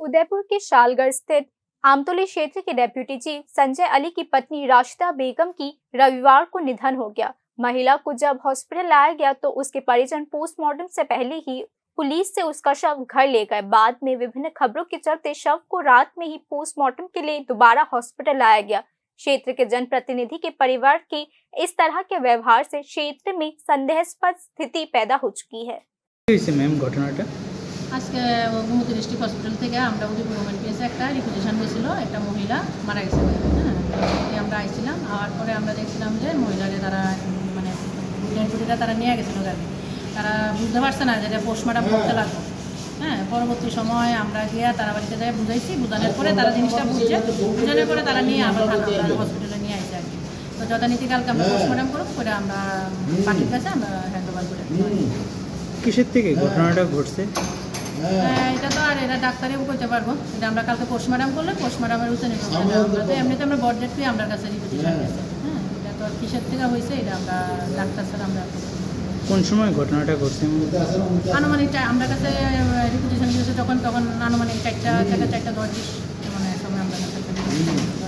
उदयपुर के शालगढ़ स्थित आमतौली क्षेत्र के डेप्यूटी चीफ संजय अली की पत्नी राशिदा बेगम की रविवार को निधन हो गया। महिला को जब हॉस्पिटल लाया गया तो उसके परिजन पोस्टमार्टम से पहले ही पुलिस से उसका शव घर ले गए। बाद में विभिन्न खबरों के चलते शव को रात में ही पोस्टमार्टम के लिए दोबारा हॉस्पिटल लाया गया। क्षेत्र के जनप्रतिनिधि के परिवार के इस तरह के व्यवहार से क्षेत्र में संदेहास्पद स्थिति पैदा हो चुकी है। मैम घटनाটা আজকে গোমতী ডিস্ট্রিক্ট হসপিটাল থেকে আমরা উদয়পুর ওমেন পিএসে একটা রিপোজিশন হয়েছিল, একটা মহিলা মারা গেছে। হ্যাঁ, আমরা আইছিলাম, আওয়ার পরে আমরা দেখছিলাম যে মহিলাকে তারা মানে ডেড বডিটা তারা নিয়ে গেছিলো গাড়ি। তারা বুঝতে পারছে না যে এটা পোস্টমর্টম করতে লাগবে। হ্যাঁ, পরবর্তী সময় আমরা গিয়ে তারা বাড়িতে যাই বুঝাইছি, বোঝানোর পরে তারা জিনিসটা বুঝছে, বোঝানোর পরে তারা নিয়ে আবার হসপিটালে নিয়ে আসছে আর কি। তো যথানীতি কালকে আমরা পোস্টমর্টম করব, করে আমরা পার্টির কাছে আমরা হ্যান্ড ওভার করে। কিসের থেকে ঘটনাটা ঘটছে এটা তো আর এরা ডাক্তারেও করতে পারবো। এটা আমরা কালকে পোস্টমর্টম করলে পোস্টমর্টমের উচ্চনি আমরা তো এমনিতে আমরা বডি ডেট আমরা কাছে রিপোজিশন গেছে। হ্যাঁ, এটা তো আর কিসের থেকে হয়েছে এটা আমরা ডাক্তার স্যার আমরা কোন সময় ঘটনাটা ঘটছে আনুমানিক আমরা কাছে রিপোজিশন গেছে তখন আনুমানিক 4টা থেকে 4:10 মানে সময় আমরা কাছে